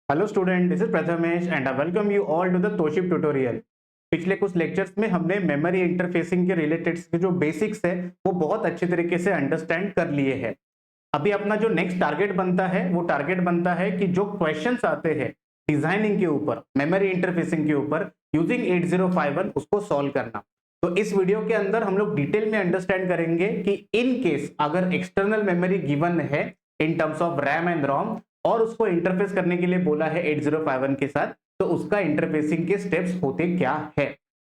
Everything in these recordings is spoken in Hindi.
Hello student, this is Prathamesh and I welcome you all to the Toship tutorial. पिछले कुछ लेक्चर्स में हमने मेमोरी इंटरफेसिंग के रिलेटेड जो बेसिक्स है वो बहुत अच्छे तरीके से अंडरस्टैंड कर लिए हैं। अभी अपना जो नेक्स्ट टारगेट बनता है वो टारगेट बनता है कि जो क्वेश्चंस आते हैं डिजाइनिंग के ऊपर, मेमोरी इंटरफेसिंग के ऊपर यूजिंग 8051 उसको सॉल्व करना। तो इस वीडियो के अंदर हम लोग डिटेल में अंडरस्टैंड करेंगे कि इन केस अगर एक्सटर्नल मेमोरी गिवन है in terms of RAM and ROM और उसको इंटरफेस करने के लिए बोला है 8051 के साथ, तो उसका इंटरफेसिंग के स्टेप्स होते क्या है।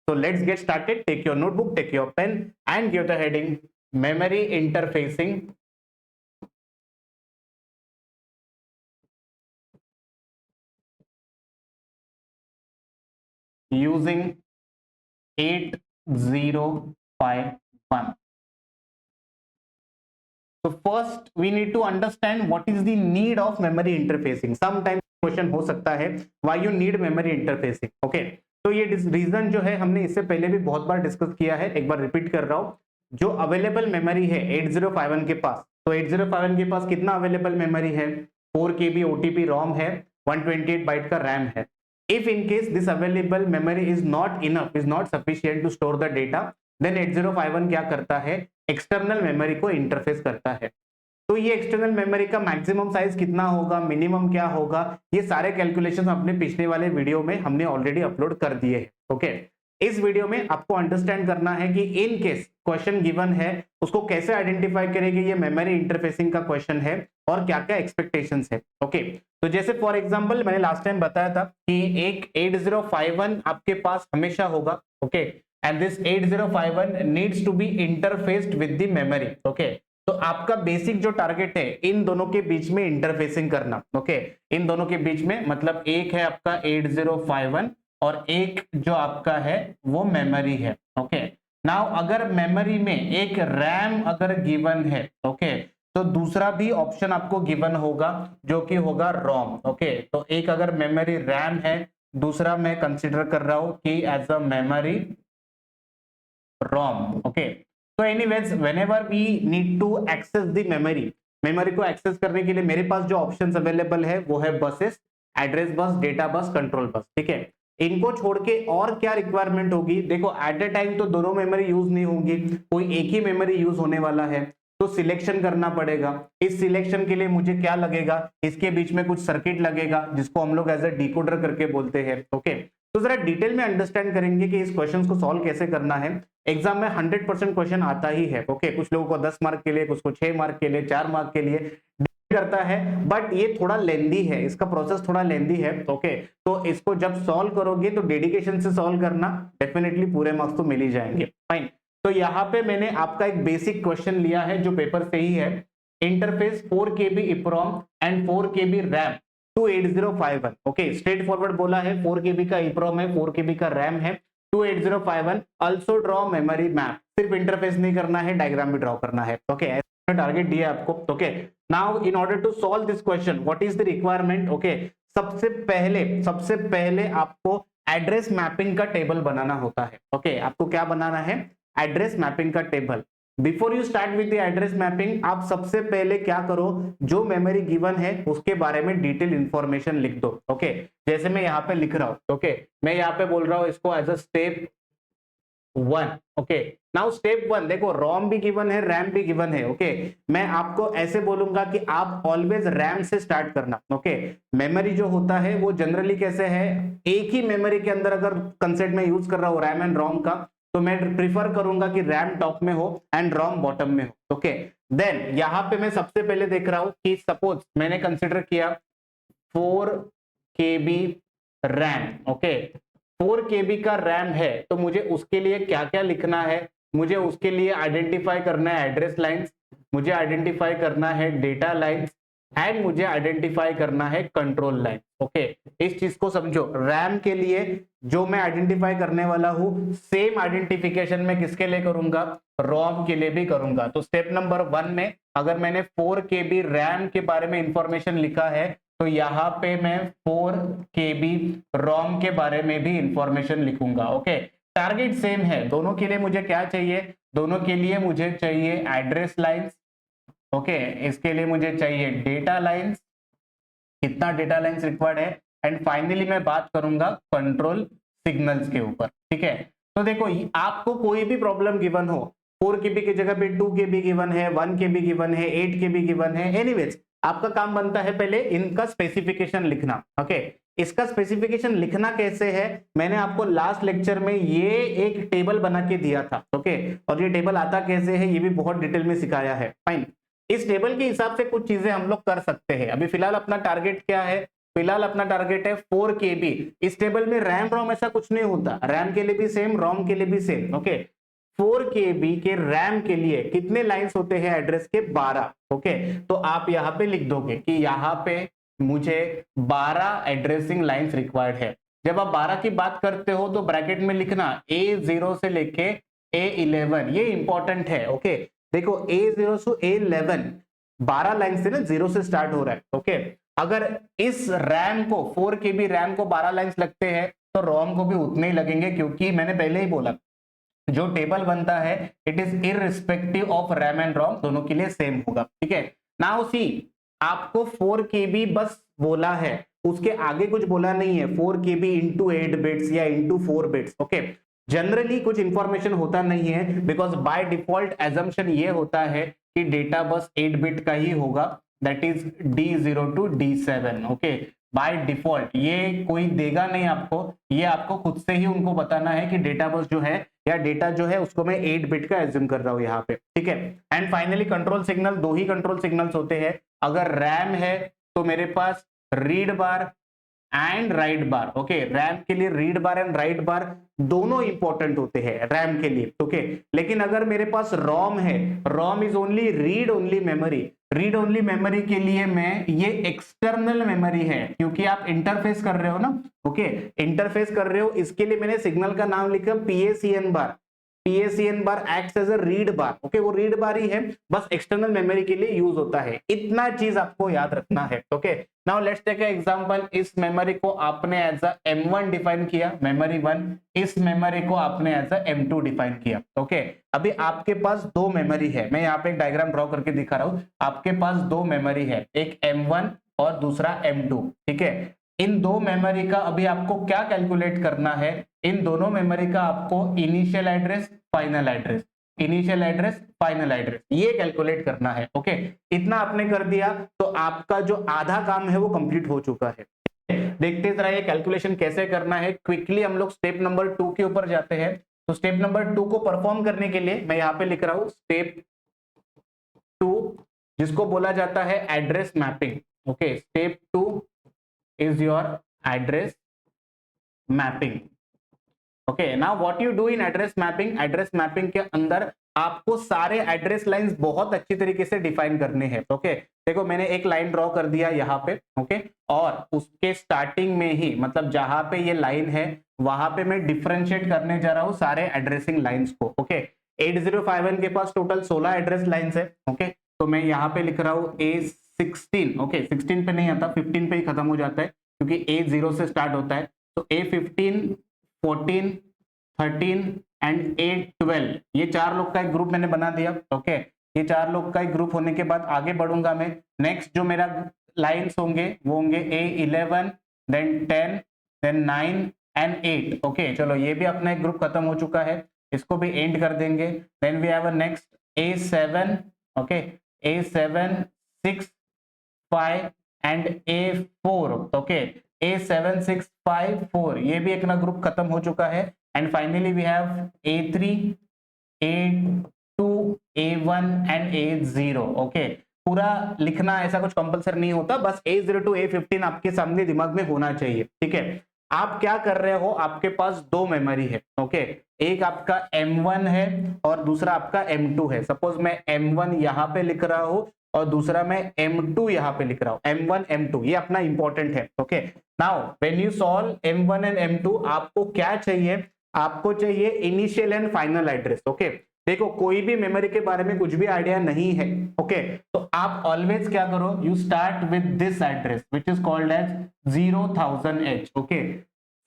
तो let's get started. Take your notebook, take your pen and give the heading memory interfacing using 8051. So first we need to understand what is the need of memory interfacing. Sometimes question हो सकता है why you need memory interfacing. Okay, तो ये रीजन जो है हमने इससे पहले भी बहुत बार डिस्कस किया है, एक बार रिपीट कर रहा हूं। जो अवेलेबल मेमोरी है 8051 के पास, तो 8051 के पास कितना अवेलेबल मेमोरी है? 4 KB OTP रोम है, 128 बाइट का रैम है। If in case this available memory is not enough, is not sufficient to store the data, then 8051 क्या करता है? एक्सटर्नल मेमोरी को इंटरफेस करता है। तो ये एक्सटर्नल मेमोरी का मैक्सिमम साइज कितना होगा, मिनिमम क्या होगा, ये सारे कैलकुलेशंस अपने पिछले वाले वीडियो में हमने ऑलरेडी अपलोड कर दिए हैं। ओके, इस वीडियो में आपको अंडरस्टैंड करना है कि इन केस क्वेश्चन गिवन है उसको कैसे आइडेंटिफाई करेंगे, ये मेमोरी इंटरफेसिंग का क्वेश्चन है और क्या क्या एक्सपेक्टेशंस है। ओके, तो जैसे फॉर एग्जांपल मैंने लास्ट टाइम बताया था कि एक 8051 आपके पास हमेशा होगा। Okay, and this 8051 needs to be interfaced with the memory. Okay, तो आपका बेसिक जो टारगेट है इन दोनों के बीच में इंटरफेसिंग करना। ओके, इन दोनों के बीच में मतलब एक है आपका 8051 और एक जो आपका है वो मेमोरी है। ओके, नाउ अगर मेमोरी में एक रैम अगर गिवन है, ओके, तो दूसरा भी ऑप्शन आपको गिवन होगा जो कि होगा रोम। ओके, तो एक अगर मेमोरी रैम है, दूसरा मैं कंसीडर कर रहा हूं कि as a memory ROM. Okay, तो anyways whenever we need to access the memory, memory को एक्सेस करने के लिए मेरे पास जो ऑप्शंस अवेलेबल है वो है buses, address bus, data bus, control bus. ठीक है, इनको छोड़ के और क्या रिक्वायरमेंट होगी? देखो एट ए टाइम तो दोनों मेमोरी यूज नहीं होंगी, कोई एक ही मेमोरी यूज होने वाला है, तो सिलेक्शन करना पड़ेगा। इस सिलेक्शन के लिए मुझे क्या लगेगा? इसके बीच में कुछ सर्किट लगेगा जिसको हम लोग एज ए डिकोडर करके बोलते हैं। ओके, तो जरा डिटेल में अंडरस्टैंड करेंगे कि इस क्वेश्चन को सॉल्व कैसे करना है। एग्जाम में 100% क्वेश्चन आता ही है। ओके, कुछ लोगों को 10 मार्क के लिए, कुछ को 6 मार्क के लिए, 4 मार्क के लिए करता है, बट ये थोड़ा लेंदी है, इसका प्रोसेस थोड़ा लेंदी है। ओके, तो इसको जब सॉल्व करोगे तो डेडिकेशन से सॉल्व करना, डेफिनेटली पूरे मार्क्स तो मिल ही जाएंगे। फाइन, तो यहाँ पे मैंने आपका एक बेसिक क्वेश्चन लिया है जो पेपर से ही है। Interface 4 KB EPROM and 4 KB RAM to 8051। Okay, straight forward बोला है, 4 KB का EPROM है, 4 KB का रैम है, to 8051। Also draw memory map, सिर्फ इंटरफेस नहीं करना है, डायग्राम भी ड्रॉ करना है। ओके, टारगेट दिया आपको। Okay, now in order to solve this question what is the requirement? Okay, सबसे पहले आपको एड्रेस मैपिंग का टेबल बनाना होता है। ओके, आपको क्या बनाना है? एड्रेस मैपिंग का table. Before you start with the address mapping, आप सबसे पहले क्या करो, जो मेमोरी गिवन है उसके बारे में डिटेल इंफॉर्मेशन लिख दो। ओके, जैसे मैं यहाँ पे लिख रहा हूं। ओके, मैं यहाँ पे बोल रहा हूं इसको as a step 1। Okay, now step 1 देखो, रोम भी गिवन है, रैम भी गिवन है। ओके, मैं आपको ऐसे बोलूंगा कि आप ऑलवेज रैम से स्टार्ट करना। ओके, मेमोरी जो होता है वो जनरली कैसे है, एक ही मेमोरी के अंदर अगर कंसेप्ट में यूज कर रहा हूं रैम एंड रोम का, तो मैं प्रिफर करूंगा कि रैम टॉप में हो एंड रोम बॉटम में हो। ओके, देन यहां पे मैं सबसे पहले देख रहा हूं कि सपोज मैंने कंसिडर किया 4 KB रैम। ओके, 4 KB का रैम है, तो मुझे उसके लिए क्या क्या लिखना है? मुझे उसके लिए आइडेंटिफाई करना है एड्रेस लाइंस, मुझे आइडेंटिफाई करना है डेटा लाइंस एंड मुझे आइडेंटिफाई करना है कंट्रोल लाइन। ओके, इस चीज को समझो। रैम के लिए जो मैं आइडेंटिफाई करने वाला हूं, सेम आइडेंटिफिकेशन मैं किसके लिए करूंगा? रोम के लिए भी करूंगा। तो स्टेप नंबर 1 में अगर मैंने 4 KB रैम के बारे में इंफॉर्मेशन लिखा है, तो यहाँ पे मैं 4 KB रोम के बारे में भी इंफॉर्मेशन लिखूंगा। ओके, टारगेट सेम है दोनों के लिए। मुझे क्या चाहिए? दोनों के लिए मुझे चाहिए एड्रेस लाइंस। ओके, इसके लिए मुझे चाहिए डेटा लाइंस कितना डेटा लाइंस रिक्वायर्ड है, एंड फाइनली मैं बात करूंगा कंट्रोल सिग्नल्स के ऊपर, ठीक है। तो देखो आपको कोई भी प्रॉब्लम गिवन हो, 4 KB की जगह पे 2 KB गिवन है, 1 KB गिवन है, 8 KB गिवन है, एनीवेज आपका काम बनता है पहले इनका स्पेसिफिकेशन लिखना, ओके। इसका स्पेसिफिकेशन लिखना कैसे है, मैंने आपको लास्ट लेक्चर में ये एक टेबल बना के दिया था, ओके। और ये टेबल आता कैसे है ये भी बहुत डिटेल में सिखाया है, फाइन। इस टेबल के हिसाब से कुछ चीजें हम लोग कर सकते हैं। अभी फिलहाल अपना टारगेट क्या है, फिलहाल अपना टारगेट है 4 KB। इस टेबल में रैम रोम ऐसा कुछ नहीं होता, रैम के लिए भी सेम, रोम के लिए भी सेम, ओके। 4 KB के रैम के लिए कितने लाइंस होते हैं एड्रेस के, 12, ओके। तो आप यहाँ पे लिख दोगे कि यहाँ पे मुझे 12 एड्रेसिंग लाइंस रिक्वायर्ड है। जब आप 12 की बात करते हो तो ब्रैकेट में लिखना A0 से लेके A11, ये इंपॉर्टेंट है, ओके। देखो A0 से A11 12 लाइन से ना, 0 से स्टार्ट हो रहा है, ओके। अगर इस रैम को 4 KB रैम को 12 लाइंस लगते हैं तो रोम को भी उतने ही लगेंगे, क्योंकि मैंने पहले ही बोला जो टेबल बनता है it is irrespective of RAM and ROM, दोनों के लिए सेम होगा, ठीक है। नाउ सी आपको 4 KB बस बोला है, उसके आगे कुछ बोला नहीं है, 4 KB इंटू 8 बिट्स या इंटू 4 बिट्स, ओके। जनरली कुछ इंफॉर्मेशन होता नहीं है, बिकॉज बाय डिफॉल्ट एजम्पशन ये होता है कि डेटा बस 8 बिट का ही होगा, that is D0 to D7, okay. By default ये कोई देगा नहीं आपको, ये आपको खुद से ही उनको बताना है कि डेटा बस जो है या डेटा जो है उसको मैं 8 बिट का एज्यूम कर रहा हूं यहाँ पे, ठीक है। एंड फाइनली कंट्रोल सिग्नल, 2 ही कंट्रोल सिग्नल्स होते हैं। अगर रैम है तो मेरे पास read bar and write bar, okay. RAM के लिए read bar and write bar दोनों इंपॉर्टेंट होते हैं रैम के लिए, ओके। लेकिन अगर मेरे पास रोम है, ROM is only read only memory, read only memory के लिए मैं, ये एक्सटर्नल मेमोरी है क्योंकि आप इंटरफेस कर रहे हो ना, ओके। इंटरफेस कर रहे हो, इसके लिए मैंने सिग्नल का नाम लिखा PACN bar. PACN bar acts as a read bar, okay. वो रीड बार ही है, बस एक्सटर्नल मेमोरी के लिए यूज होता है, इतना चीज आपको याद रखना है, okay. Now let's take example, इस मेमोरी को आपने एज अ M1 डिफाइन किया, मेमोरी 1, इस मेमोरी को आपने एज अ M2 डिफाइन किया, ओके। अभी आपके पास 2 मेमोरी है, मैं यहाँ पे एक डायग्राम ड्रॉ करके दिखा रहा हूँ। आपके पास 2 मेमोरी है, एक M1 और दूसरा M2, ठीक है। इन 2 मेमोरी का अभी आपको क्या कैलकुलेट करना है, इन दोनों मेमोरी का आपको initial address, final address, initial address, final address, ये कैलकुलेट करना है, ओके। इतना आपने कर दिया तो आपका जो आधा काम है वो कंप्लीट हो चुका है। देखते रहिए कैलकुलेशन कैसे करना है। क्विकली हम लोग स्टेप नंबर 2 के ऊपर जाते हैं। तो स्टेप नंबर 2 को परफॉर्म करने के लिए मैं यहाँ पे लिख रहा हूं स्टेप 2, जिसको बोला जाता है address mapping, okay. Step 2 is your address mapping, okay। now what you do in address mapping, address mapping के अंदर आपको सारे एड्रेस लाइंस बहुत अच्छी तरीके से डिफाइन करने हैं, ओके। देखो मैंने एक लाइन ड्रॉ कर दिया यहाँ पे, ओके। और उसके स्टार्टिंग में ही, मतलब जहां पे ये लाइन है वहां पे मैं डिफरेंशिएट करने जा रहा हूँ सारे एड्रेसिंग लाइंस को, ओके। 8051 के पास टोटल 16 एड्रेस लाइंस है, ओके। तो मैं यहाँ पे लिख रहा हूँ A16, ओके। 16 पे नहीं आता, 15 पे ही खत्म हो जाता है क्योंकि A0 से स्टार्ट होता है। तो A15, 14, 13 एंड A12, ये 4 लोग का एक ग्रुप मैंने बना दिया, ओके। ये 4 लोग का एक ग्रुप होने के बाद आगे बढ़ूंगा मैं। नेक्स्ट जो मेरा लाइंस होंगे वो होंगे A11, then 10, then 9 and 8, okay. चलो ये भी अपना एक ग्रुप खत्म हो चुका है, इसको भी एंड कर देंगे। Then we have a next A7, okay. A7, 6, 5 and A4, okay. A7, 6, 5, 4, ये भी एक ना ग्रुप खत्म हो चुका है। And finally we have A3, A2, A1 and A0, okay. पूरा लिखना ऐसा कुछ कंपलसरी नहीं होता, बस A0 to A15 आपके सामने दिमाग में होना चाहिए, ठीक है। आप क्या कर रहे हो, आपके पास 2 मेमोरी है, ओके। एक आपका M1 है और दूसरा आपका M2 है। सपोज मैं M1 यहाँ पे लिख रहा हूं और दूसरा मैं M2 यहाँ पे लिख रहा हूं, M1 M2, ये अपना इंपॉर्टेंट है, okay. Now when you solve M1 and M2 आपको क्या चाहिए, आपको चाहिए initial and final address, okay. देखो कोई भी मेमोरी के बारे में कुछ भी आइडिया नहीं है, ओके। तो आप ऑलवेज क्या करो, you start with this address which is called as 0000H, okay.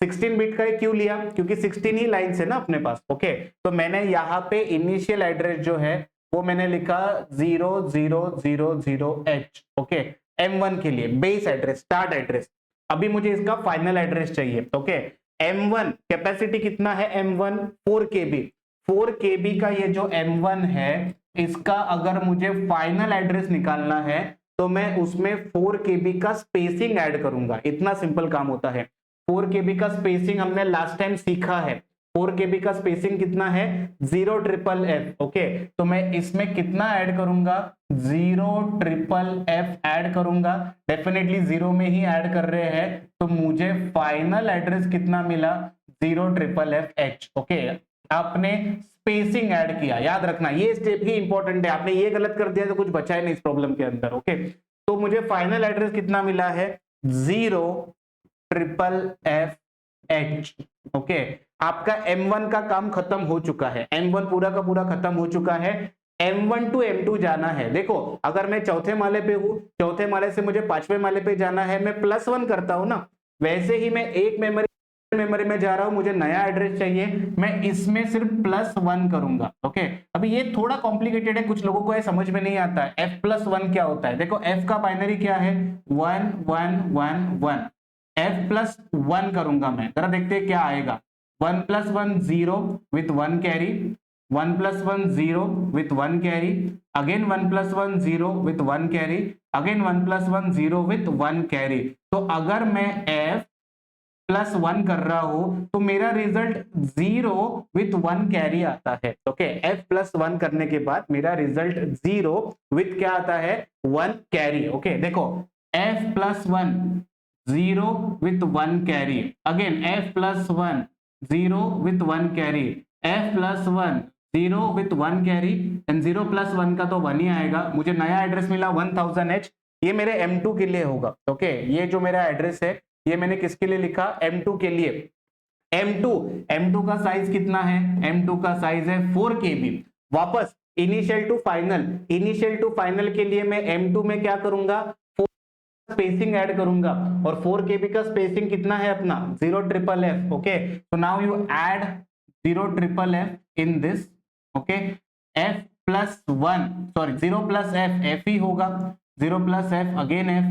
16 bit का क्यों लिया, क्योंकि 16 ही लाइंस है ना अपने पास, ओके। तो मैंने यहाँ पे इनिशियल एड्रेस जो है वो मैंने लिखा 0000H, ओके। M1 के लिए बेस एड्रेस, स्टार्ट एड्रेस। अभी मुझे इसका फाइनल एड्रेस चाहिए। ओके, M1 कैपेसिटी कितना है, M1 4 KB। 4 KB का ये जो M1 है, इसका अगर मुझे फाइनल एड्रेस निकालना है तो मैं उसमें 4 KB का स्पेसिंग ऐड करूंगा। इतना सिंपल काम होता है। 4 KB का स्पेसिंग हमने लास्ट टाइम सीखा है। 4 KB का स्पेसिंग कितना है, 0FFF। ओके, तो मैं इसमें कितना ऐड करूंगा, 0FFF ऐड करूंगा। डेफिनेटली 0 में ही ऐड कर रहे हैं, तो मुझे फाइनल एड्रेस कितना मिला, 0FFFH। ओके, आपने स्पेसिंग ऐड किया, याद रखना ये स्टेप ही इंपॉर्टेंट है। आपने ये गलत कर दिया तो कुछ बचा ही नहीं इस प्रॉब्लम के अंदर। ओके, तो मुझे फाइनल एड्रेस कितना मिला है, 0FFFH। ओके, आपका M1 का काम खत्म हो चुका है, M1 पूरा का पूरा खत्म हो चुका है। M1 टू M2 जाना है। देखो, अगर मैं चौथे माले पे हूं, चौथे माले से मुझे पांचवें माले पे जाना है, मैं +1 करता हूं ना, वैसे ही मैं एक मेमोरी में जा रहा हूं, मुझे नया एड्रेस चाहिए, मैं इसमें सिर्फ +1 करूंगा। ओके, अभी ये थोड़ा कॉम्प्लिकेटेड है, कुछ लोगों को ये समझ में नहीं आता है F+1 क्या होता है। देखो, F का बाइनरी क्या है, 1 1 1 1। F+1 करूंगा मैं, जरा देखते हैं क्या आएगा। 1 + 1 0 with 1 carry, 1 + 1 0 with 1 carry, again 1 + 1 0 with 1 carry, again 1 + 1 0 with 1 carry. तो अगर मैं F+1 कर रहा हूं तो मेरा रिजल्ट 0 विथ 1 कैरी आता है। ओके, F+1 करने के बाद मेरा रिजल्ट 0 विथ क्या आता है, 1 कैरी। ओके, देखो, F+1 0 with 1 carry, again F+1 0 with 1 carry, F+1 0 with 1 carry, and 0 + 1 का तो 1 ही आएगा। मुझे नया एड्रेस मिला 1000H, ये मेरे M2 के लिए होगा। ओके, ये जो मेरा एड्रेस है ये मैंने किसके लिए लिखा, M2 के लिए। M2 का साइज कितना है, M2 का साइज है 4 KB। वापस इनिशियल टू फाइनल के लिए मैं M2 में क्या करूंगा, स्पेसिंग ऐड करूंगा, और 4 KB का स्पेसिंग कितना है अपना, 0FFF। Okay, so now you add 0FFF in this। Okay, F+1 sorry 0 + F, F ही होगा, 0 + F again F,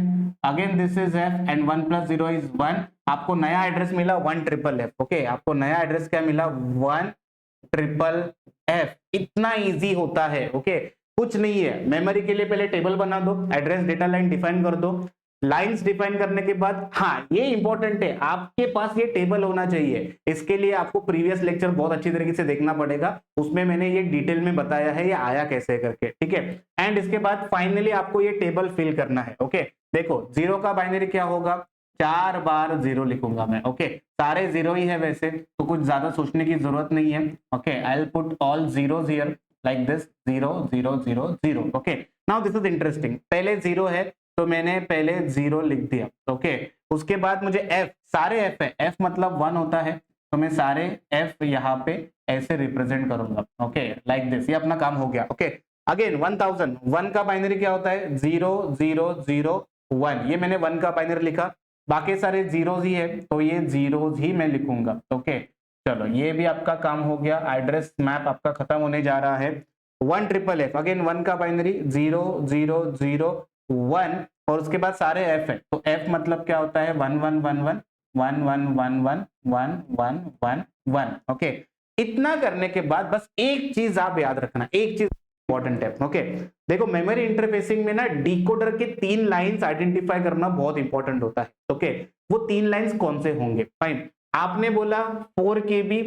again this is F, and 1 + 0 is 1। आपको नया एड्रेस मिला 1FFF। ओके, आपको नया एड्रेस क्या मिला, 1FFF। इतना इजी होता है। ओके, कुछ नहीं है, मेमोरी के लिए पहले टेबल बना दो, एड्रेस डेटा लाइन डिफाइन कर दो, लाइंस डिफाइन करने के बाद, हाँ ये इंपॉर्टेंट है, आपके पास ये टेबल होना चाहिए। इसके लिए आपको प्रीवियस लेक्चर बहुत अच्छी तरीके से देखना पड़ेगा, उसमें मैंने ये डिटेल में बताया है ये आया कैसे करके, ठीक है। एंड इसके बाद फाइनली आपको ये टेबल फिल करना है। ओके, देखो 0 का बाइनरी क्या होगा, 4 बार 0 लिखूंगा मैं। ओके, सारे 0 ही है वैसे, तो कुछ ज्यादा सोचने की जरूरत नहीं है। Okay, I will put all zeros here like this, 0 0 0 0। Okay, now this is interesting, पहले 0 है तो मैंने पहले 0 लिख दिया। ओके, उसके बाद मुझे F, सारे F है, F मतलब 1 होता है, तो मैं सारे F यहाँ पे ऐसे रिप्रेजेंट करूंगा। ओके, लाइक दिस, ये अपना काम हो गया। ओके, अगेन 1000, 1 का बाइनरी क्या होता है, 0 0 0 1। ये मैंने 1 का बाइनरी लिखा, बाकी सारे जीरोज ही है तो ये जीरोज ही मैं लिखूंगा। ओके, चलो ये भी आपका काम हो गया, एड्रेस मैप आपका खत्म होने जा रहा है। 1FFF, अगेन 1 का बाइनरी 0 0 0 1, और उसके बाद सारे F है, तो F मतलब क्या होता है, 1 1 1 1 1 1 1 1 1 1 1 1। ओके, इतना करने के बाद बस एक चीज आप याद रखना, एक चीज इंपॉर्टेंट है। ओके, देखो मेमोरी इंटरफेसिंग में ना डिकोडर के 3 लाइंस आइडेंटिफाई करना बहुत इंपॉर्टेंट होता है। ओके, वो 3 लाइंस कौन से होंगे, फाइन, आपने बोला 4 KB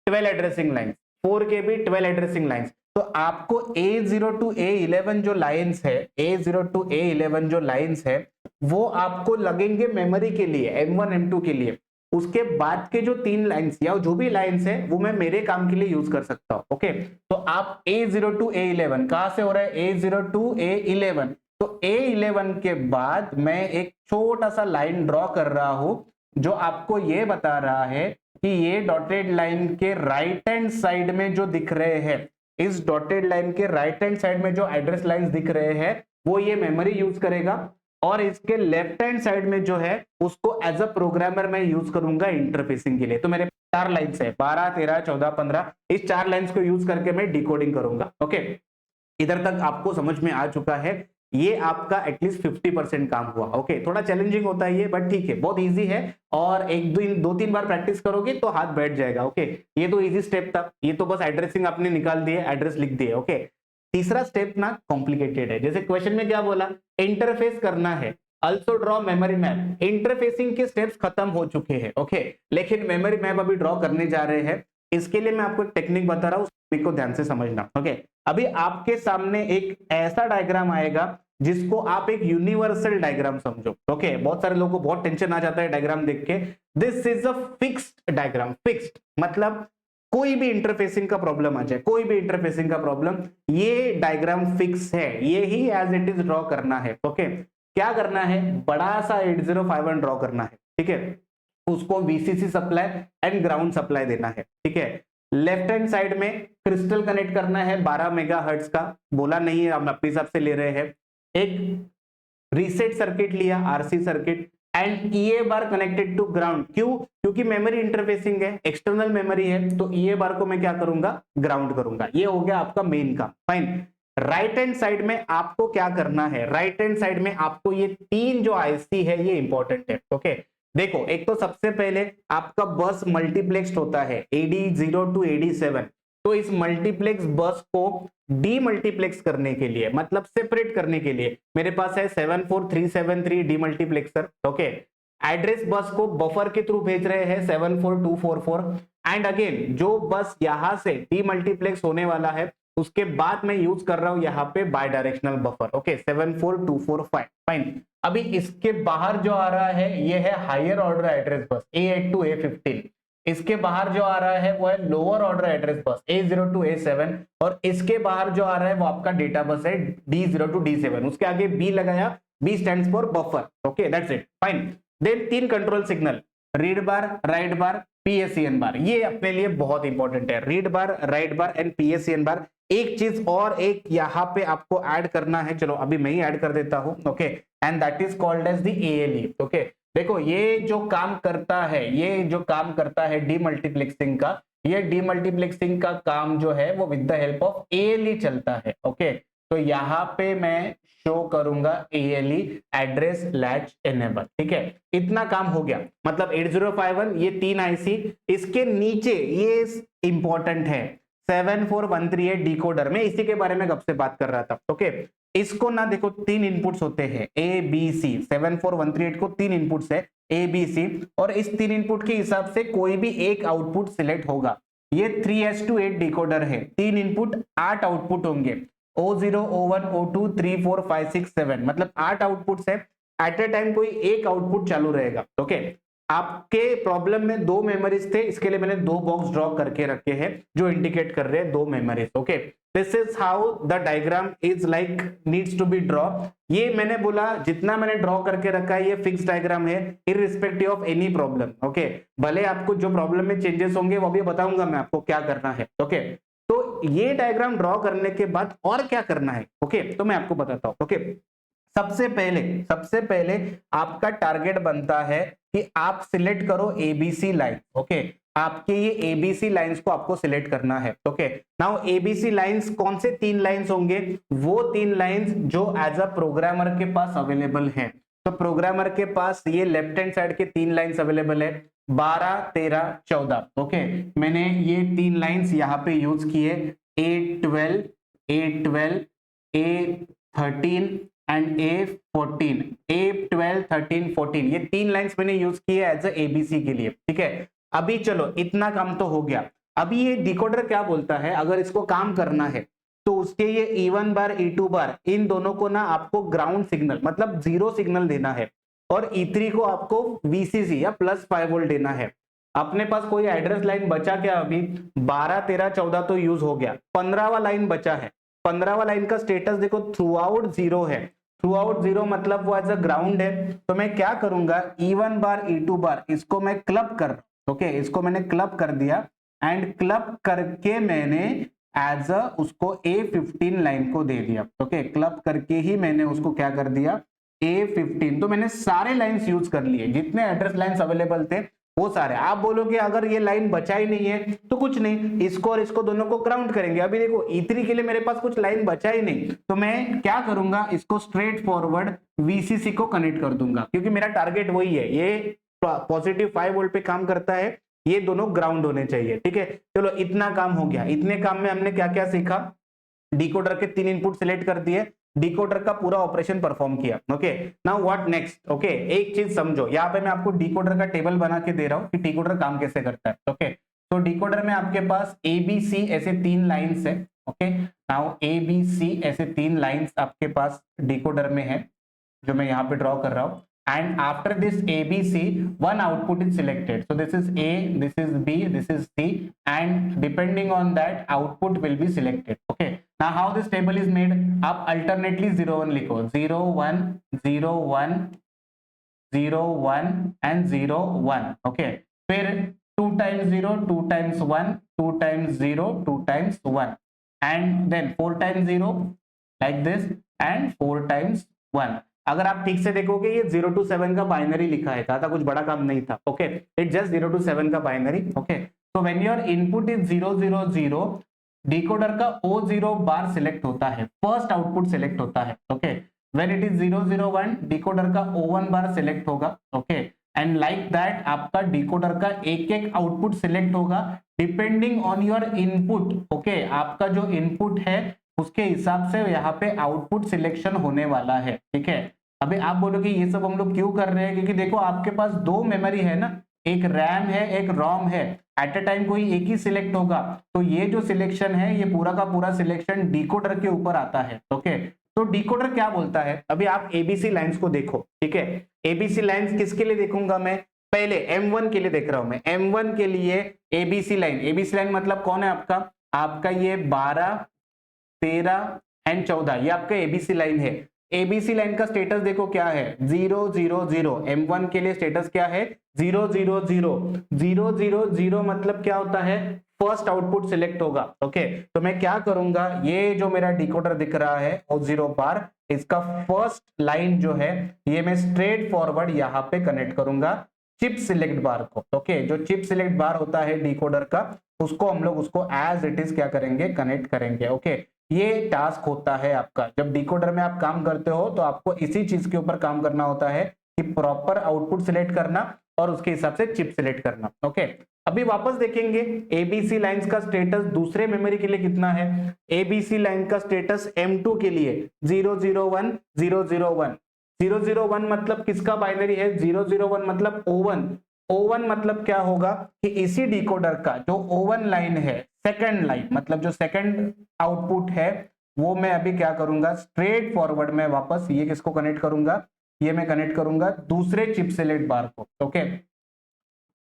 12 addressing lines, 4 KB 12 addressing lines, तो आपको A0 to A11 जो लाइंस है, A0 to A11 जो लाइंस है, वो आपको लगेंगे मेमोरी के लिए, M1 M2 के लिए। उसके बाद के जो 3 लाइंस या जो भी लाइंस है वो मैं मेरे काम के लिए यूज कर सकता हूं। ओके, तो आप A0 to A11 कहां से हो रहा है, A0 to A11, तो A11 के बाद मैं एक छोटा सा लाइन ड्रॉ कर रहा हूं जो आपको ये बता रहा है कि ये डॉटेड लाइन के राइट हैंड साइड में जो दिख रहे हैं, इस डॉटेड लाइन के राइट हैंड साइड में जो एड्रेस लाइंस दिख रहे हैं वो ये मेमोरी यूज करेगा, और इसके लेफ्ट हैंड साइड में जो है उसको एज अ प्रोग्रामर मैं यूज करूंगा इंटरफेसिंग के लिए। तो मेरे 4 लाइंस है, 12 13 14 15, इस 4 लाइंस को यूज करके मैं डिकोडिंग करूंगा। ओके, इधर तक आपको समझ में आ चुका है ये आपका एटलीस्ट 50% काम हुआ। ओके, थोड़ा चैलेंजिंग होता है ये, बट ठीक है, बहुत इजी है, और एक दो तीन बार प्रैक्टिस करोगे तो हाथ बैठ जाएगा। ओके, ये तो इजी स्टेप था, ये तो बस एड्रेसिंग आपने निकाल दिए, एड्रेस लिख दिए। ओके, तीसरा स्टेप ना कॉम्प्लिकेटेड है। जैसे क्वेश्चन में क्या बोला, इंटरफेस करना है, also draw memory map. Interfacing के स्टेप्स खत्म हो चुके हैं। ओके, लेकिन मेमोरी मैप अभी ड्रॉ करने जा रहे हैं। इसके लिए मैं आपको एक टेक्निक बता रहा हूं, उस टेक्निक को ध्यान से समझना। ओके, अभी आपके सामने एक ऐसा डायग्राम आएगा जिसको आप एक यूनिवर्सल डायग्राम समझो। ओके, बहुत सारे लोगों को बहुत टेंशन आ जाता है डायग्राम देख के। This is a fixed diagram. Fixed मतलब कोई भी इंटरफेसिंग का प्रॉब्लम आ जाए, कोई भी इंटरफेसिंग का प्रॉब्लम, ये डायग्राम फिक्स है, ये ही एज इट इज ड्रॉ करना है। ओके, क्या करना है, बड़ा सा 8051 ड्रॉ करना है। ठीक है, उसको VCC supply and ground supply देना है। ठीक है, लेफ्ट हैंड साइड में क्रिस्टल कनेक्ट करना है 12 मेगाहर्ट्ज का, बोला नहीं है, हम अपने हिसाब से ले रहे हैं। एक रीसेट सर्किट लिया, RC circuit, and EA bar connected to ground. क्यों? क्योंकि मेमोरी इंटरफेसिंग है, एक्सटर्नल मेमोरी है, तो ईए बार को मैं क्या करूंगा, ग्राउंड करूंगा। ये हो गया आपका मेन काम। फाइन, राइट हैंड साइड में आपको क्या करना है, राइट हैंड साइड में आपको ये तीन जो आईसी है ये इंपॉर्टेंट है। ओके, देखो, एक तो सबसे पहले आपका बस मल्टीप्लेक्स्ड होता है AD0 to AD7, तो इस मल्टीप्लेक्स बस को डीमल्टीप्लेक्स करने के लिए, मतलब सेपरेट करने के लिए, मेरे पास है 74373 डीमल्टीप्लेक्सर। ओके, एड्रेस बस को बफर के थ्रू भेज रहे हैं 74244, एंड अगेन जो बस यहां से डीमल्टीप्लेक्स होने वाला है उसके बाद मैं यूज कर रहा हूं यहाँ पे bi directional buffer. Okay, 74245। Fine, अभी इसके बाहर जो आ रहा है ये है higher order address bus A8 to A15। इसके बाहर जो आ रहा है वो है lower order address bus A0 to A7, और इसके बाहर जो आ रहा है वो आपका डेटा बस है D0 to D7। उसके आगे B लगाया, B stands for buffer. Okay, that's it. Fine, then तीन control signal, read bar, write bar, PSEN bar. ये अपने लिए बहुत इंपॉर्टेंट है, read bar, write bar and PSEN bar. एक चीज और एक यहाँ पे आपको ऐड करना है, चलो अभी मैं ही ऐड कर देता हूं। Okay, and that is called as the ALE। Okay, देखो ये जो काम करता है, ये जो काम करता है डीमल्टीप्लेक्सिंग का, ये डीमल्टीप्लेक्सिंग का काम जो है वो with the help of ALE चलता है। ओके, तो यहाँ पे मैं शो करूंगा ALE, एड्रेस लैच एनेबल। ठीक है, इतना काम हो गया। मतलब 8051 ये तीन आईसी, इसके नीचे ये इंपॉर्टेंट है 74138 डिकोडर। मैं इसी के बारे में कब से बात कर रहा था। ओके, इसको ना देखो, तीन इनपुट्स होते हैं ABC। 74138 को तीन इनपुट्स है ABC, और इस तीन इनपुट के हिसाब से कोई भी एक आउटपुट सिलेक्ट होगा। ये 3S to 8 डिकोडर है, तीन इनपुट 8 आउटपुट होंगे, O0 O1 O2 3 4 5 6 7, मतलब 8 आउटपुट्स है। एट ए टाइम कोई एक आउटपुट चालू रहेगा। ओके, आपके प्रॉब्लम में दो मेमोरीज थे, इसके लिए मैंने दो बॉक्स ड्रॉ करके रखे हैं जो इंडिकेट कर रहे हैं दो memories. Okay, this is how the diagram is like needs to be draw. ये मैंने बोला जितना मैंने ड्रॉ करके रखा है ये फिक्स डायग्राम है, irrespective of any problem. Okay, भले आपको जो प्रॉब्लम में चेंजेस होंगे वो भी बताऊंगा मैं आपको क्या करना है। ओके, तो ये डायग्राम ड्रॉ करने के बाद और क्या करना है, ओके, तो मैं आपको बताता हूं। ओके, सबसे पहले आपका टारगेट बनता है कि आप सिलेक्ट करो ABC लाइन। ओके, आपके ये ABC लाइंस को आपको सिलेक्ट करना है। ओके, नाउ ABC लाइंस कौन से तीन लाइंस होंगे, वो तीन लाइंस जो एज अ प्रोग्रामर के पास अवेलेबल है। तो प्रोग्रामर के पास ये लेफ्ट हैंड साइड के तीन लाइंस अवेलेबल है, 12 13 14। ओके, मैंने ये तीन लाइंस यहाँ पे यूज किए, A12 A13 and A14, A12 13 14, ये तीन लाइंस मैंने यूज किए एज अ ABC के लिए। ठीक है, अभी चलो इतना काम तो हो गया। अभी ये डिकोडर क्या बोलता है, अगर इसको काम करना है तो उसके ये E1 बार E2 बार इन दोनों को ना आपको ग्राउंड सिग्नल मतलब जीरो सिग्नल देना है, और E3 को आपको VCC या +5 वोल्ट देना है। अपने पास कोई एड्रेस लाइन बचा क्या, अभी 12 13 14 तो यूज हो गया, 15वां लाइन बचा है। 15वां लाइन का स्टेटस देखो, थ्रू आउट जीरो है। थ्रू आउट जीरो मतलब वो एज अ ग्राउंड है। तो मैं क्या करूंगा, E1 बार E2 बार इसको मैं क्लब कर, ओके, इसको मैंने क्लब कर दिया, एंड क्लब करके मैंने एज अ उसको A15 लाइन को दे दिया। ओके, क्लब करके ही मैंने उसको क्या कर दिया, A15। तो मैंने सारे लाइंस यूज कर लिए, जितने एड्रेस लाइंस अवेलेबल थे वो सारे। आप बोलोगे अगर ये लाइन बचा ही नहीं है तो कुछ नहीं, इसको और इसको दोनों को ग्राउंड करेंगे। अभी देखो E3 के लिए मेरे पास कुछ लाइन बचा ही नहीं, तो मैं क्या करूंगा, इसको स्ट्रेट फॉरवर्ड VCC को कनेक्ट कर दूंगा, क्योंकि मेरा टारगेट वही है, ये पॉजिटिव 5 वोल्ट पे काम करता है, ये दोनों ग्राउंड होने चाहिए। ठीक है, चलो इतना काम हो गया। इतने काम में हमने क्या क्या सीखा, डिकोडर के 3 इनपुट सिलेक्ट कर दिए, डिकोडर का पूरा ऑपरेशन परफॉर्म किया। Okay, now what next. Okay, एक चीज समझो, यहाँ पे मैं आपको डिकोडर का टेबल बना के दे रहा हूँ कि डिकोडर काम कैसे करता है। ओके, तो डिकोडर में आपके पास ABC ऐसे 3 लाइंस है। ओके, नाउ ABC ऐसे 3 लाइंस आपके पास डिकोडर में है, जो मैं यहाँ पे ड्रॉ कर रहा हूँ। And after this ABC, one output is selected. So this is A, this is B, this is C, and depending on that, output will be selected. Okay. Now how this table is made? आप alternately 0 1 लिखो, 0 1 0 1 0 1 and 0 1. Okay. फिर 2 times 0, 2 times 1, 2 times 0, 2 times 1, and then 4 times 0 like this, and 4 times 1. अगर आप ठीक से देखोगे ये 0 to 7 का बाइनरी लिखा है, ज्यादा कुछ बड़ा काम नहीं था। ओके, इट जस्ट 0 to 7 का बाइनरी। ओके, तो when your input is 0 0 0, decoder का O0 बार सिलेक्ट होता है, फर्स्ट आउटपुट सिलेक्ट होता है। Okay, when it is 0 0 1, decoder का O1 बार सिलेक्ट होगा। ओके, एंड लाइक दैट आपका डिकोडर का एक एक आउटपुट सिलेक्ट होगा depending on your input. Okay, आपका जो इनपुट है उसके हिसाब से यहाँ पे आउटपुट सिलेक्शन होने वाला है। ठीक है, अभी आप बोलोगे ये सब हम लोग क्यों कर रहे हैं, क्योंकि देखो आपके पास 2 मेमोरी है ना, एक रैम है एक रोम है, एट अ टाइम कोई एक ही सिलेक्ट होगा, तो ये जो सिलेक्शन है ये पूरा का पूरा सिलेक्शन डिकोडर के ऊपर आता है। ओके, तो डिकोडर क्या बोलता है, अभी आप ABC लाइंस को देखो। ठीक है, ABC लाइंस किसके लिए देखूंगा मैं, पहले M1 के लिए देख रहा हूं मैं। M1 के लिए ABC लाइन मतलब कौन है आपका, आपका ये 12 13 एंड 14, ये आपका ABC लाइन है। ABC लाइन का स्टेटस देखो क्या है, 0 0 0। M1 के लिए स्टेटस क्या है, 0 0 0 0 0 0, मतलब क्या होता है, फर्स्ट आउटपुट सिलेक्ट होगा। ओके, तो मैं क्या करूंगा, ये जो मेरा डिकोडर दिख रहा है O0 बार, इसका फर्स्ट लाइन जो है ये मैं स्ट्रेट फॉरवर्ड यहाँ पे कनेक्ट करूंगा चिप सिलेक्ट बार को। ओके, जो चिप सिलेक्ट बार होता है डिकोडर का, उसको हम लोग उसको एज इट इज क्या करेंगे, कनेक्ट करेंगे। ओके, ये टास्क होता है आपका, जब डिकोडर में आप काम करते हो तो आपको इसी चीज के ऊपर काम करना होता है कि प्रॉपर आउटपुट सिलेक्ट करना और उसके हिसाब से चिप सिलेक्ट करना। ओके, अभी वापस देखेंगे ABC लाइंस का स्टेटस दूसरे मेमोरी के लिए कितना है। ABC लाइन का स्टेटस M2 के लिए 0 0 1 0 0 1 0 0 1, मतलब किसका बाइनरी है, 0 0 1 मतलब O1। O1 मतलब क्या होगा कि इसी डिकोडर का जो O1 लाइन है, सेकंड लाइन मतलब जो सेकंड आउटपुट है, वो मैं अभी क्या करूंगा, स्ट्रेट फॉरवर्ड में वापस ये किसको कनेक्ट करूंगा, ये मैं कनेक्ट करूंगा दूसरे चिप सिलेक्ट बार को। ओके,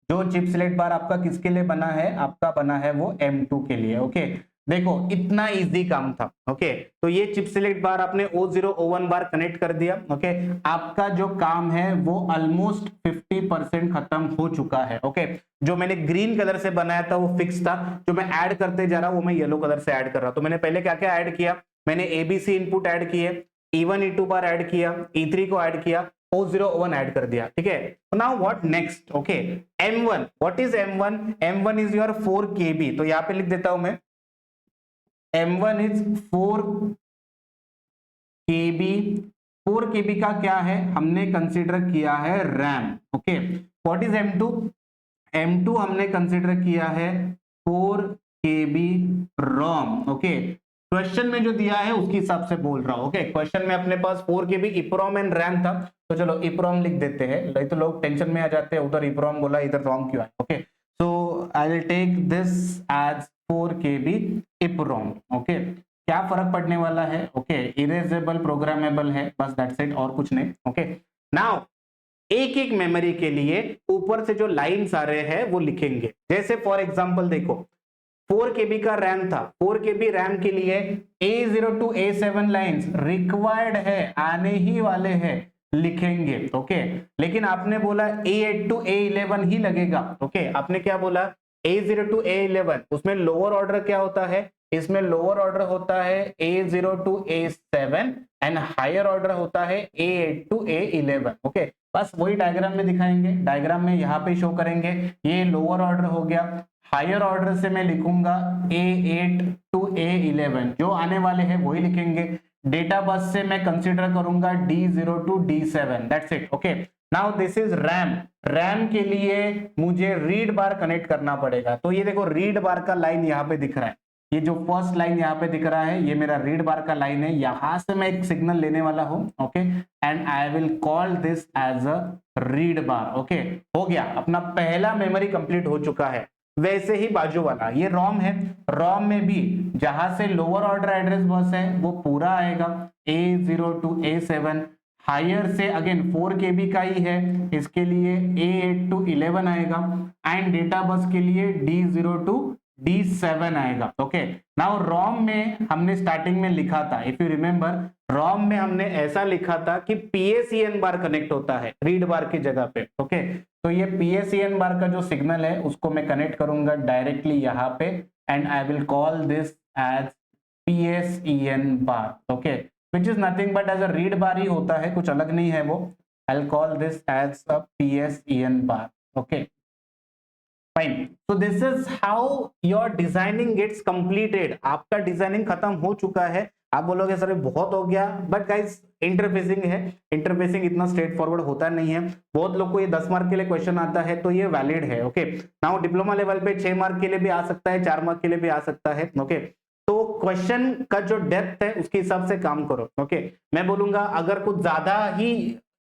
जो चिप सिलेक्ट बार आपका किसके लिए बना है, आपका बना है वो M2 के लिए। ओके, देखो इतना इजी काम था। ओके, तो ये चिप सिलेक्ट बार आपने O0 O1 बार कनेक्ट कर दिया। ओके, आपका जो काम है वो ऑलमोस्ट 50% खत्म हो चुका है। ओके, जो मैंने ग्रीन कलर से बनाया था वो फिक्स था, जो मैं ऐड करते जा रहा हूं वो मैं येलो कलर से ऐड कर रहा हूं। तो मैंने पहले क्या क्या ऐड किया, मैंने ABC इनपुट ऐड किए, E1 E2 बार ऐड किया, E3 को ऐड किया, O0 O1 ऐड कर दिया। ठीक है, now what next. Okay, M1, what is M1, M1 is your 4 KB। तो यहाँ पे लिख देता हूं मैं, M1 इज 4 KB। 4 KB का क्या है, हमने कंसीडर किया है RAM. Okay, what is M2, M2 हमने कंसीडर किया है 4 KB रोम। ओके, क्वेश्चन में जो दिया है उसके हिसाब से बोल रहा हूं। ओके, क्वेश्चन में अपने पास 4 KB EEPROM एंड रैम था, तो चलो EEPROM लिख देते हैं, नहीं तो लोग टेंशन में आ जाते हैं, उधर EEPROM बोला इधर रोम क्यों है। Okay, so I will take this as 4 KB EEPROM। Okay, क्या फर्क पड़ने वाला है, ओके, इरेजेबल प्रोग्रामेबल है, बस दैट्स इट, और कुछ नहीं। ओके, नाउ एक एक मेमोरी के लिए ऊपर से जो लाइंस आ रहे हैं वो लिखेंगे। जैसे फॉर एग्जांपल देखो 4 KB का रैम था, 4 KB रैम के लिए A0 to A7 lines required है, आने ही वाले हैं, लिखेंगे। ओके, लेकिन आपने बोला A8 to A11 ही लगेगा। ओके, आपने क्या बोला, A0 to A11, उसमें लोअर ऑर्डर क्या होता है, इसमें लोअर ऑर्डर होता है A0 to A7 and higher order होता है A8 to A11। ओके, बस वही डायग्राम में दिखाएंगे, डायग्राम में यहाँ पे शो करेंगे। ये लोअर ऑर्डर हो गया, हायर ऑर्डर से मैं लिखूंगा A8 टू A11, जो आने वाले हैं वही लिखेंगे। डेटा बस से मैं कंसीडर करूंगा D0 to D7, that's it. Okay, now this is RAM. RAM के लिए मुझे रीड बार कनेक्ट करना पड़ेगा, तो ये देखो रीड बार का लाइन यहाँ पे दिख रहा है, ये जो फर्स्ट लाइन यहाँ पे दिख रहा है ये मेरा रीड बार का लाइन है, यहां से मैं एक सिग्नल लेने वाला हूं। Okay, and I will call this as a read bar. Okay, हो गया, अपना पहला मेमोरी कंप्लीट हो चुका है। वैसे ही बाजू वाला ये रोम है, रोम में भी जहां से लोअर ऑर्डर एड्रेस बस है वो पूरा आएगा, A0 टू A7। हायर से अगेन 4 KB का ही है, इसके लिए A8 टू 11 आएगा, एंड डेटा बस के लिए D0 टू D7 आएगा। ओके, नाउ रोम में हमने स्टार्टिंग में लिखा था, इफ यू रिमेंबर, रोम में हमने ऐसा लिखा था कि PSEN बार कनेक्ट होता है रीड बार की जगह पे। ओके, तो ये PSEN बार का जो सिग्नल है उसको मैं कनेक्ट करूंगा डायरेक्टली यहाँ पे, and I will call this as PSEN bar. Okay, which is nothing but as a read bar ही होता है, कुछ अलग नहीं है वो। I will call this as a PSEN bar. Okay, fine. So this is how your designing gets completed. आपका डिजाइनिंग खत्म हो चुका है। आप बोलोगे सर बहुत हो गया, बट गाइस इंटरफेसिंग है, इंटरफेसिंग इतना स्ट्रेट फॉरवर्ड होता नहीं है। बहुत लोग को ये 10 मार्क के लिए क्वेश्चन आता है तो ये वैलिड है। ओके, नाउ डिप्लोमा लेवल पे 6 मार्क के लिए भी आ सकता है, 4 मार्क के लिए भी आ सकता है। ओके, तो क्वेश्चन का जो डेप्थ है उसके हिसाब से काम करो। ओके, मैं बोलूंगा अगर कुछ ज्यादा ही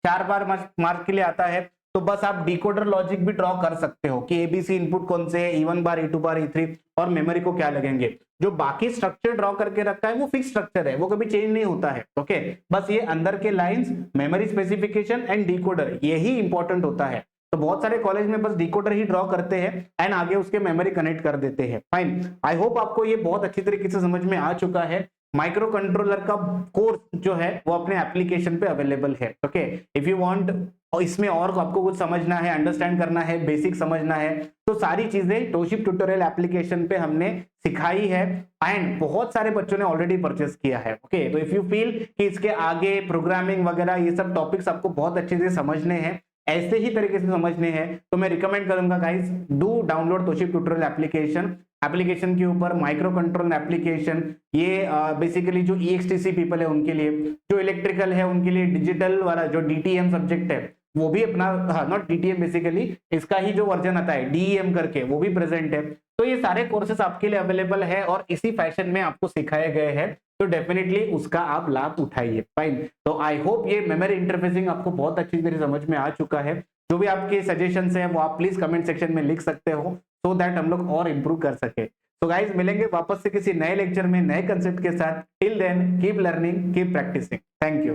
4 बार मार्क के लिए आता है तो बस आप डिकोडर लॉजिक भी ड्रॉ कर सकते हो कि एबीसी इनपुट कौन से है, E1 बार, E2 बार, E3 और मेमोरी को क्या लगेंगे। जो बाकी स्ट्रक्चर ड्रॉ करके रखा है वो फिक्स स्ट्रक्चर है, वो कभी चेंज नहीं होता है। ओके, बस ये अंदर के lines, memory specification and decoder, यही इंपॉर्टेंट होता है। तो बहुत सारे कॉलेज में बस डिकोडर ही ड्रॉ करते हैं एंड आगे उसके मेमोरी कनेक्ट कर देते हैं। फाइन, आई होप आपको ये बहुत अच्छी तरीके से समझ में आ चुका है। माइक्रो कंट्रोलर का कोर्स जो है वो अपने एप्लीकेशन पे अवेलेबल है। ओके, इफ यू वांट और इसमें और आपको कुछ समझना है, अंडरस्टैंड करना है, बेसिक समझना है, तो सारी चीजें टोशिप ट्यूटोरियल एप्लीकेशन पे हमने सिखाई है एंड बहुत सारे बच्चों ने ऑलरेडी परचेस किया है। ओके, तो इफ यू फील कि इसके आगे प्रोग्रामिंग वगैरह ये सब टॉपिक्स आपको बहुत अच्छे से समझने हैं, ऐसे ही तरीके से समझने हैं, तो मैं रिकमेंड करूंगा guys, do download Toship tutorial application. Application के ऊपर माइक्रो कंट्रोल एप्लीकेशन, ये बेसिकली जो EXTC पीपल है उनके लिए, जो इलेक्ट्रिकल है उनके लिए डिजिटल वाला जो DTM सब्जेक्ट है वो भी अपना, नॉट DTM बेसिकली, इसका ही जो वर्जन आता है DEM करके वो भी प्रेजेंट है। तो ये सारे कोर्सेस आपके लिए अवेलेबल है और इसी फैशन में आपको सिखाए गए हैं, तो डेफिनेटली उसका आप लाभ उठाइए। फाइन, तो आई होप ये मेमोरी इंटरफेसिंग आपको बहुत अच्छी तरह समझ में आ चुका है। जो भी आपके सजेशंस हैं वो आप प्लीज कमेंट सेक्शन में लिख सकते हो, सो दैट हम लोग और इंप्रूव कर सके। तो गाइज मिलेंगे वापस से किसी नए लेक्चर में नए कंसेप्ट के साथ। Till then keep learning, keep practicing. Thank you.